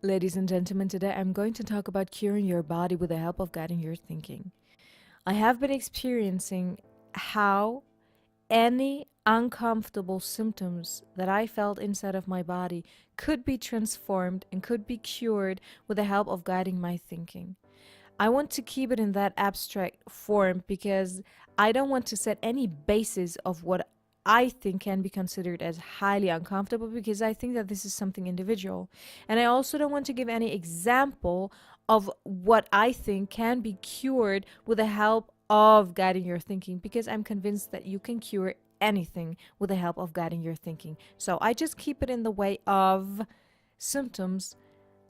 Ladies and gentlemen, today I'm going to talk about curing your body with the help of guiding your thinking. I have been experiencing how any uncomfortable symptoms that I felt inside of my body could be transformed and could be cured with the help of guiding my thinking. I want to keep it in that abstract form because I don't want to set any basis of what I think can be considered as highly uncomfortable because I think that this is something individual. And I also don't want to give any example of what I think can be cured with the help of guiding your thinking because I'm convinced that you can cure anything with the help of guiding your thinking. So I just keep it in the way of symptoms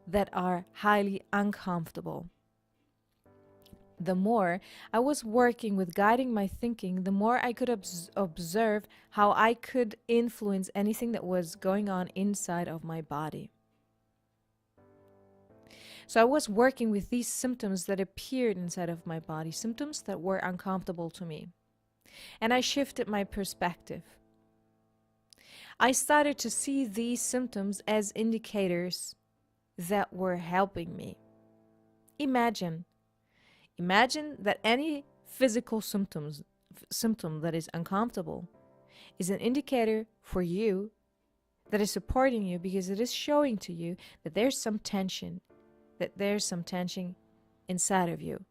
that are highly uncomfortable. The more I was working with guiding my thinking, the more I could observe how I could influence anything that was going on inside of my body. So I was working with these symptoms that appeared inside of my body, symptoms that were uncomfortable to me. And I shifted my perspective. I started to see these symptoms as indicators that were helping me. Imagine that any physical symptom that is uncomfortable is an indicator for you that is supporting you because it is showing to you that there's some tension, inside of you.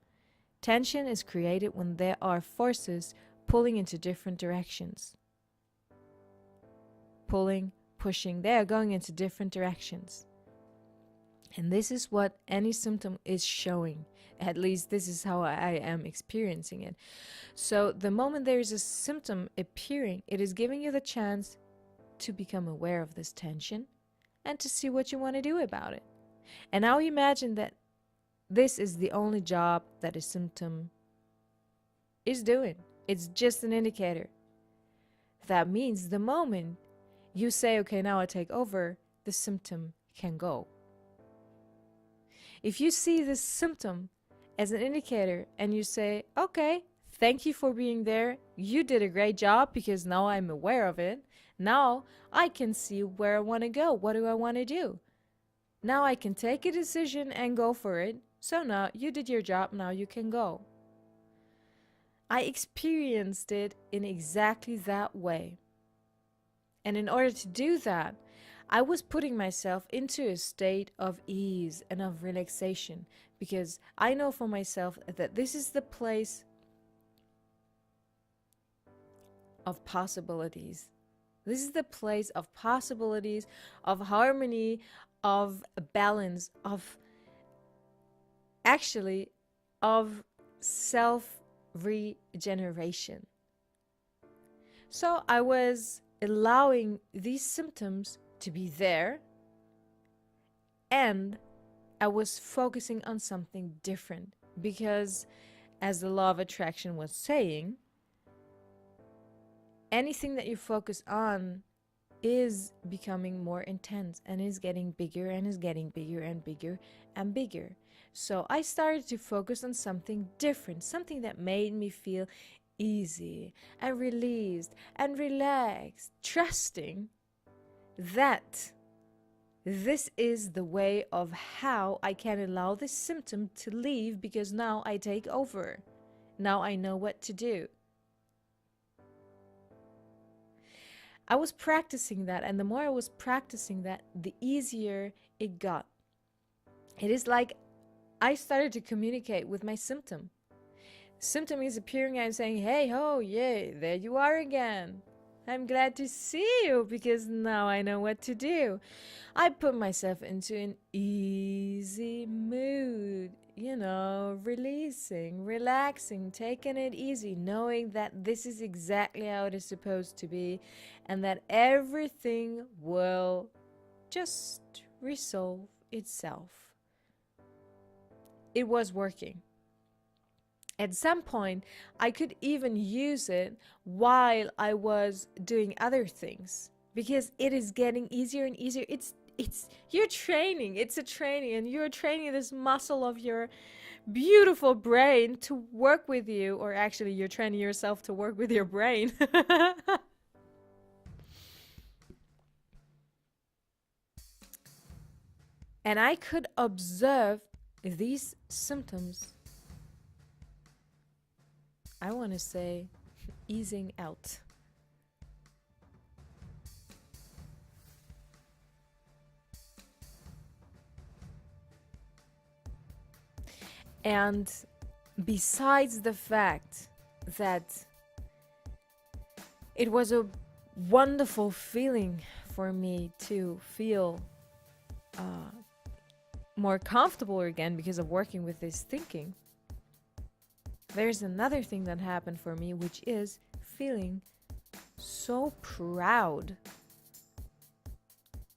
Tension is created when there are forces pulling into different directions. Pulling, pushing, they are going into different directions. And this is what any symptom is showing. At least this is how I am experiencing it. So the moment there is a symptom appearing, it is giving you the chance to become aware of this tension and to see what you want to do about it. And now imagine that this is the only job that a symptom is doing. It's just an indicator. That means the moment you say, okay, now I take over, the symptom can go. If you see this symptom as an indicator and you say, okay, thank you for being there. You did a great job because now I'm aware of it. Now I can see where I want to go. What do I want to do? Now I can take a decision and go for it. So now you did your job. Now you can go. I experienced it in exactly that way. And in order to do that, I was putting myself into a state of ease and of relaxation because I know for myself that this is the place of possibilities. This is the place of possibilities, of harmony, of balance, of self-regeneration. So I was allowing these symptoms to be there, and I was focusing on something different because, as the law of attraction was saying, anything that you focus on is becoming more intense and is getting bigger and is getting bigger and bigger and bigger. So I started to focus on something different, something that made me feel easy and released and relaxed, trusting that this is the way of how I can allow this symptom to leave because now I take over. Now I know what to do. I was practicing that, and the more I was practicing that, the easier it got. It is like I started to communicate with my symptom. Symptom is appearing and saying, hey, ho, yay, there you are again. I'm glad to see you because now I know what to do. I put myself into an easy mood, releasing, relaxing, taking it easy, knowing that this is exactly how it is supposed to be and that everything will just resolve itself. It was working. At some point, I could even use it while I was doing other things because it is getting easier and easier. You're training. It's a training, and you're training this muscle of your beautiful brain to work with you, or actually, you're training yourself to work with your brain. And I could observe these symptoms, I want to say, easing out. And besides the fact that it was a wonderful feeling for me to feel more comfortable again because of working with this thinking, there's another thing that happened for me, which is feeling so proud.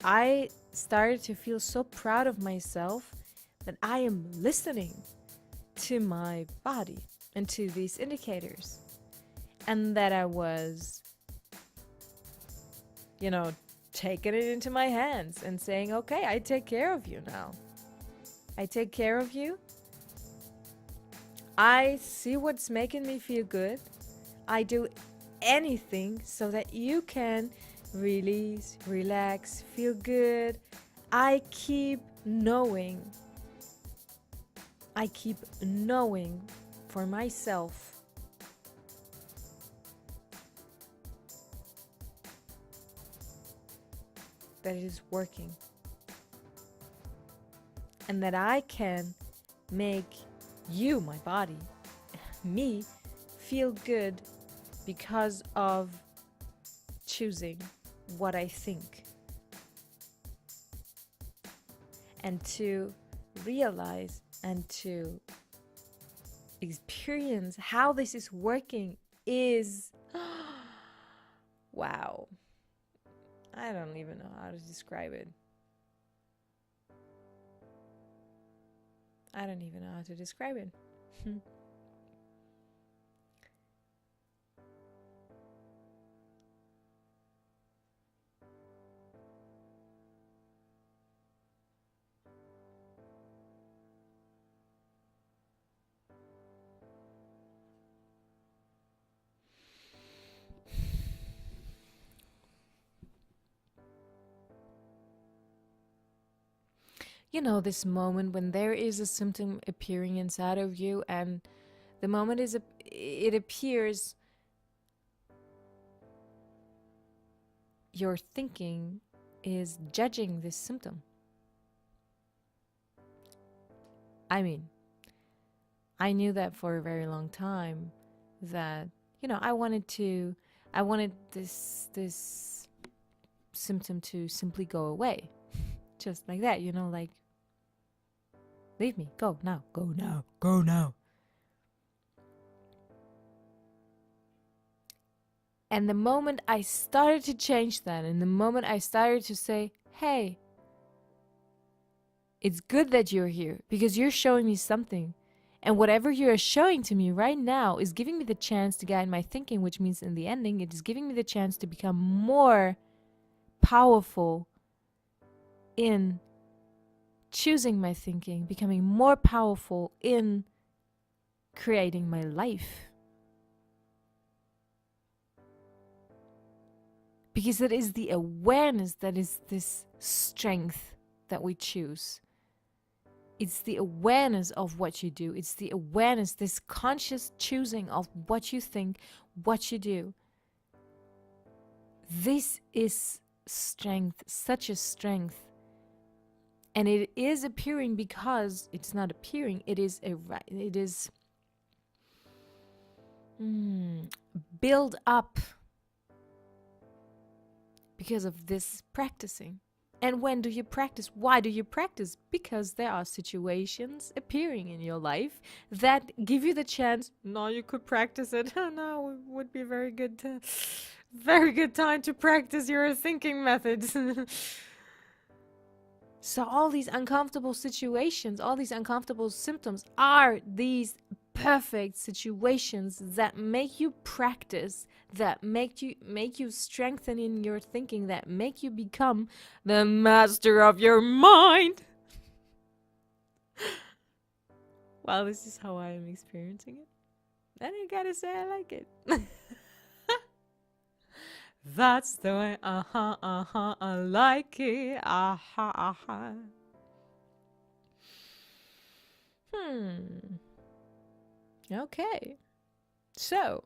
I started to feel so proud of myself that I am listening to my body and to these indicators, and that I was, taking it into my hands and saying, okay, I take care of you now. I take care of you. I see what's making me feel good. I do anything so that you can release, relax, feel good. I keep knowing for myself that it is working, and that I can make you, my body, me, feel good because of choosing what I think. And to realize and to experience how this is working is wow. I don't even know how to describe it. I don't even know how to describe it. This moment when there is a symptom appearing inside of you, and the moment it appears, your thinking is judging this symptom. I mean, I knew that for a very long time, that I wanted this symptom to simply go away, just like that, like, leave me, go now, go now, go now. And the moment I started to change that, and the moment I started to say, hey, it's good that you're here because you're showing me something. And whatever you're showing to me right now is giving me the chance to guide my thinking, which means in the ending, it is giving me the chance to become more powerful in choosing my thinking, becoming more powerful in creating my life. Because it is the awareness that is this strength that we choose. It's the awareness of what you do. It's the awareness, this conscious choosing of what you think, what you do. This is strength, such a strength. And it is appearing because it's not appearing. It is build up because of this practicing. And when do you practice? Why do you practice? Because there are situations appearing in your life that give you the chance. No, you could practice it. No, it would be very good time to practice your thinking methods. So all these uncomfortable situations, all these uncomfortable symptoms are these perfect situations that make you practice, that make you strengthen in your thinking, that make you become the master of your mind. Well, this is how I am experiencing it, and I gotta say I like it. That's the way, I like it, Hmm. Okay. So,